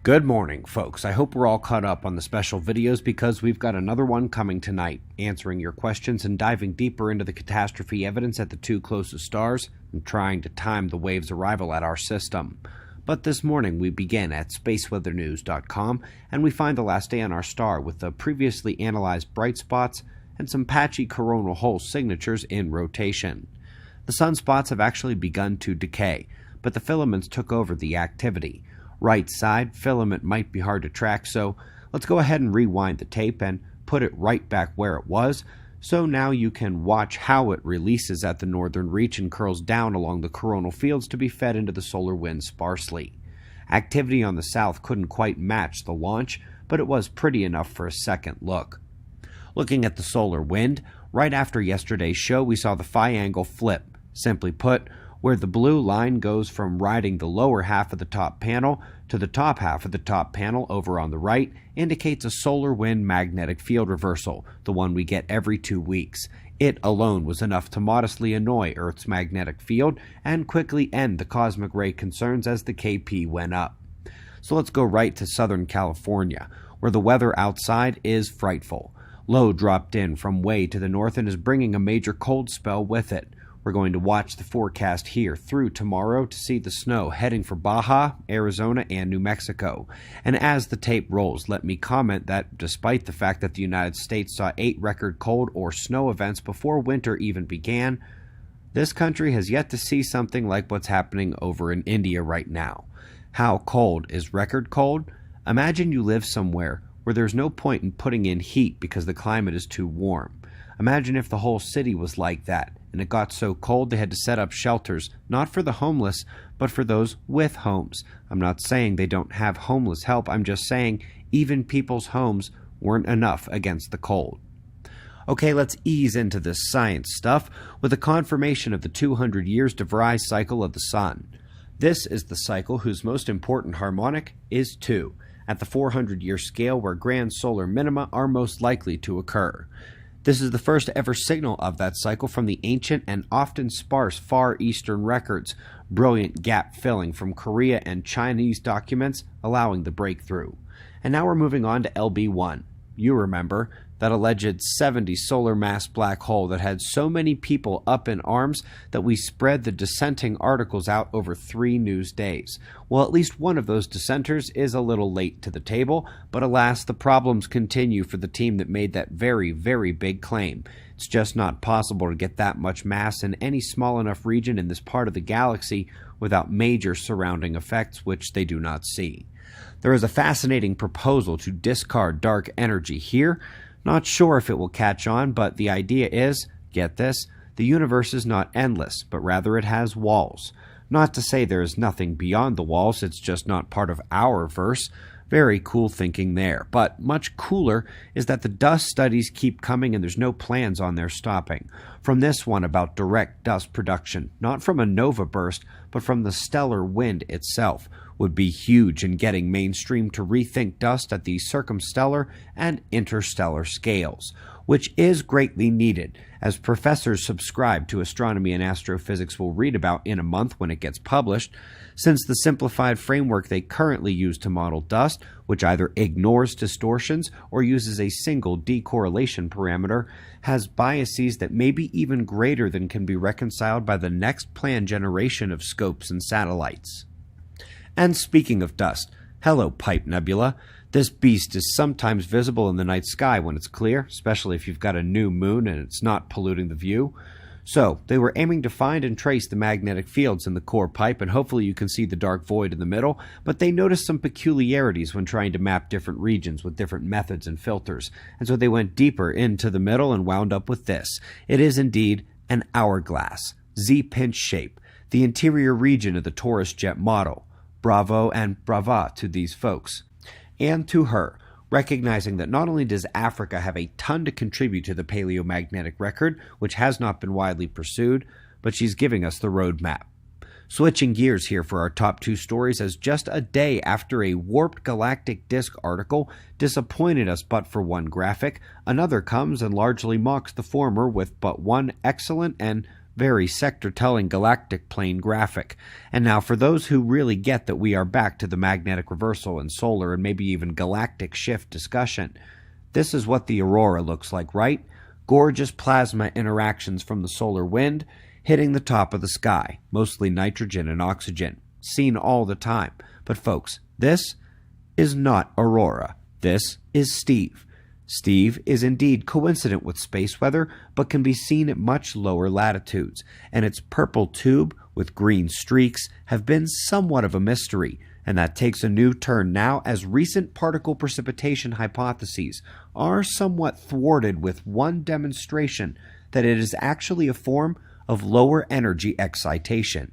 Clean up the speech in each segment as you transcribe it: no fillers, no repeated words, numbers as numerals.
Good morning, folks. I hope we're all caught up on the special videos because we've got another one coming tonight, answering your questions and diving deeper into the catastrophe evidence at the two closest stars and trying to time the wave's arrival at our system. But this morning we begin at spaceweathernews.com and we find the last day on our star with the previously analyzed bright spots and some patchy coronal hole signatures in rotation. The sunspots have actually begun to decay, but the filaments took over the activity. Right side filament might be hard to track, so let's go ahead and rewind the tape and put it right back where it was, so now you can watch how it releases at the northern reach and curls down along the coronal fields to be fed into the solar wind sparsely. Activity on the south couldn't quite match the launch, but it was pretty enough for a second look. Looking at the solar wind, right after yesterday's show we saw the phi angle flip. Simply put, where the blue line goes from riding the lower half of the top panel to the top half of the top panel over on the right indicates a solar wind magnetic field reversal, the one we get every 2 weeks. It alone was enough to modestly annoy Earth's magnetic field and quickly end the cosmic ray concerns as the KP went up. So let's go right to Southern California, where the weather outside is frightful. Low dropped in from way to the north and is bringing a major cold spell with it. We're going to watch the forecast here through tomorrow to see the snow heading for Baja, Arizona, and New Mexico. And as the tape rolls, let me comment that despite the fact that the United States saw 8 record cold or snow events before winter even began, this country has yet to see something like what's happening over in India right now. How cold is record cold? Imagine you live somewhere where there's no point in putting in heat because the climate is too warm. Imagine if the whole city was like that, and it got so cold they had to set up shelters, not for the homeless, but for those with homes. I'm not saying they don't have homeless help, I'm just saying even people's homes weren't enough against the cold. Okay, let's ease into this science stuff with a confirmation of the 200 years de Vries cycle of the Sun. This is the cycle whose most important harmonic is 2, at the 400-year scale where grand solar minima are most likely to occur. This is the first ever signal of that cycle from the ancient and often sparse Far Eastern records, brilliant gap filling from Korea and Chinese documents allowing the breakthrough. And now we're moving on to LB1. You remember, that alleged 70 solar mass black hole that had so many people up in arms that we spread the dissenting articles out over 3 news days. Well, at least one of those dissenters is a little late to the table, but alas, the problems continue for the team that made that very, very big claim. It's just not possible to get that much mass in any small enough region in this part of the galaxy without major surrounding effects, which they do not see. There is a fascinating proposal to discard dark energy here. Not sure if it will catch on, but the idea is, get this, the universe is not endless, but rather it has walls. Not to say there is nothing beyond the walls, it's just not part of our verse. Very cool thinking there. But much cooler is that the dust studies keep coming and there's no plans on their stopping. From this one about direct dust production, not from a nova burst, but from the stellar wind itself, would be huge in getting mainstream to rethink dust at the circumstellar and interstellar scales, which is greatly needed, as professors subscribed to astronomy and astrophysics will read about in a month when it gets published, since the simplified framework they currently use to model dust, which either ignores distortions or uses a single decorrelation parameter, has biases that may be even greater than can be reconciled by the next planned generation of scopes and satellites. And speaking of dust, hello Pipe Nebula. This beast is sometimes visible in the night sky when it's clear, especially if you've got a new moon and it's not polluting the view. So, they were aiming to find and trace the magnetic fields in the core pipe, and hopefully you can see the dark void in the middle, but they noticed some peculiarities when trying to map different regions with different methods and filters, and so they went deeper into the middle and wound up with this. It is indeed an hourglass, Z-pinch shape, the interior region of the Taurus jet model. Bravo and brava to these folks. And to her, recognizing that not only does Africa have a ton to contribute to the paleomagnetic record, which has not been widely pursued, but she's giving us the roadmap. Switching gears here for our top 2 stories, as just a day after a warped galactic disk article disappointed us but for one graphic, another comes and largely mocks the former with but one excellent and very sector-telling galactic plane graphic. And now for those who really get that we are back to the magnetic reversal and solar and maybe even galactic shift discussion, this is what the aurora looks like, right? Gorgeous plasma interactions from the solar wind hitting the top of the sky, mostly nitrogen and oxygen, seen all the time. But folks, this is not aurora. This is Steve. Steve is indeed coincident with space weather, but can be seen at much lower latitudes, and its purple tube with green streaks have been somewhat of a mystery, and that takes a new turn now as recent particle precipitation hypotheses are somewhat thwarted with one demonstration that it is actually a form of lower energy excitation.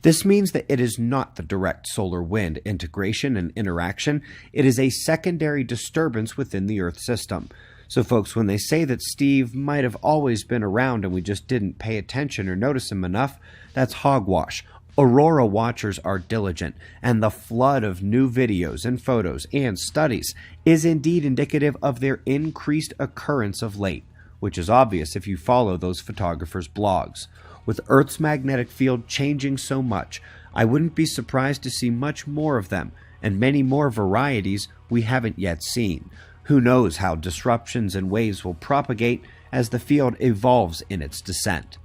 This means that it is not the direct solar wind integration and interaction, it is a secondary disturbance within the Earth system. So folks, when they say that Steve might have always been around and we just didn't pay attention or notice him enough, that's hogwash. Aurora watchers are diligent, and the flood of new videos and photos and studies is indeed indicative of their increased occurrence of late, which is obvious if you follow those photographers' blogs. With Earth's magnetic field changing so much, I wouldn't be surprised to see much more of them, and many more varieties we haven't yet seen. Who knows how disruptions and waves will propagate as the field evolves in its descent.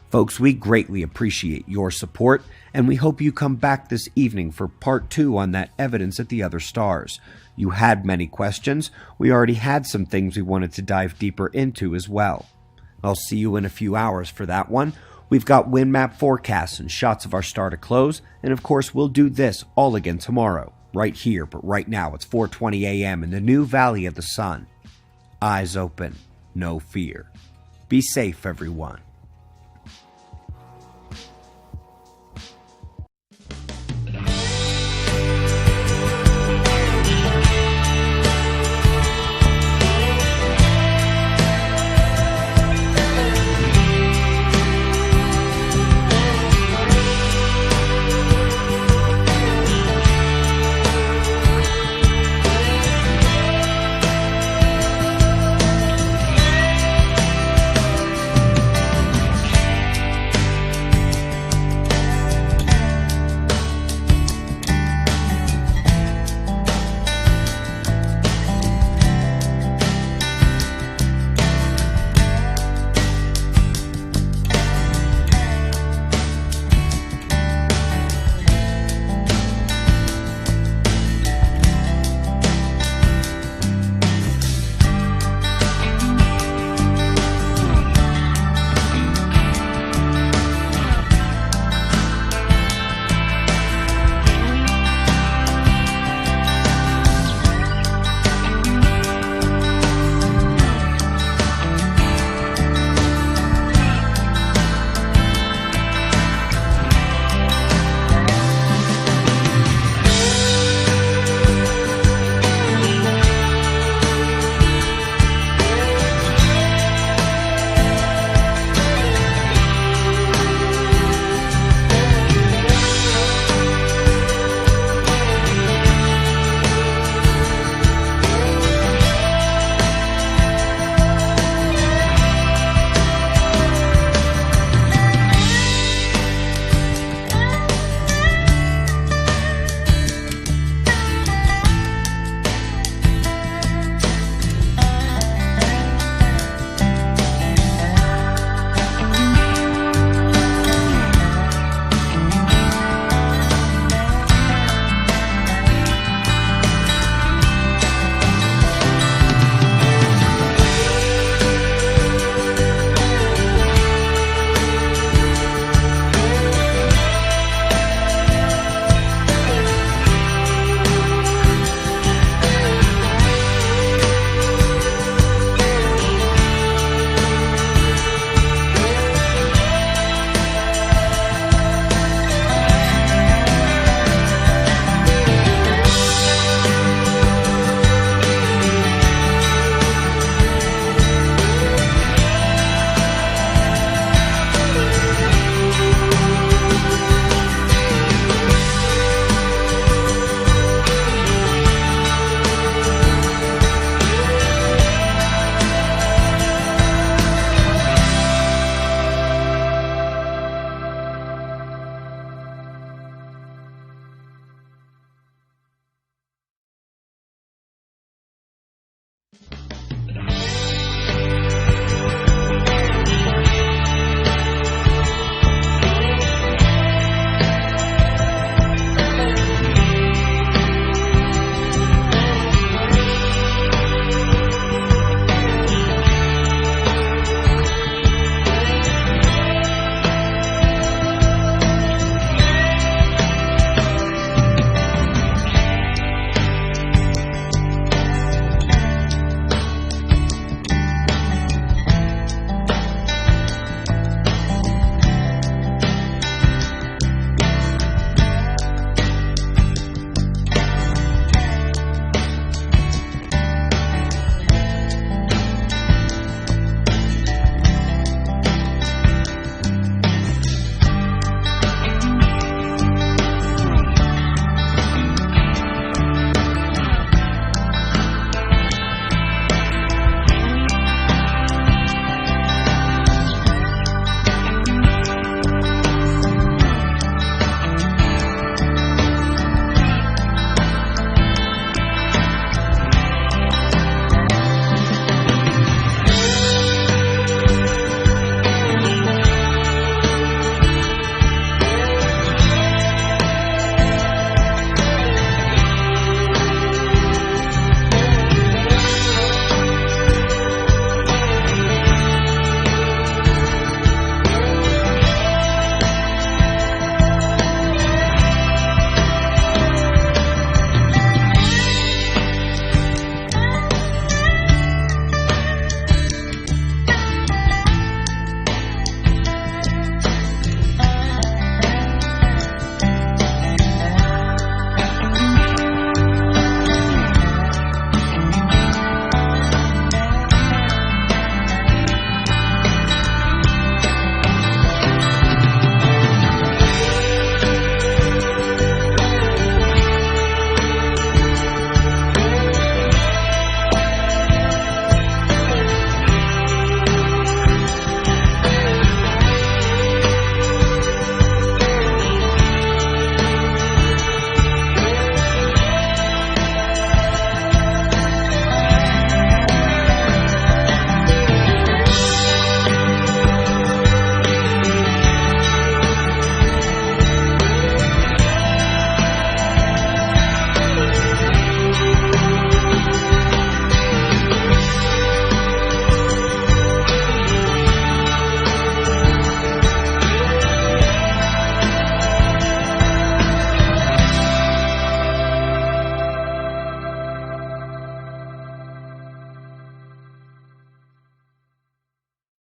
Folks, we greatly appreciate your support, and we hope you come back this evening for part 2 on that evidence at the other stars. You had many questions. We already had some things we wanted to dive deeper into as well. I'll see you in a few hours for that one. We've got wind map forecasts and shots of our star to close, and of course we'll do this all again tomorrow, right here, but right now it's 4:20 a.m. in the new Valley of the Sun. Eyes open, no fear. Be safe, everyone.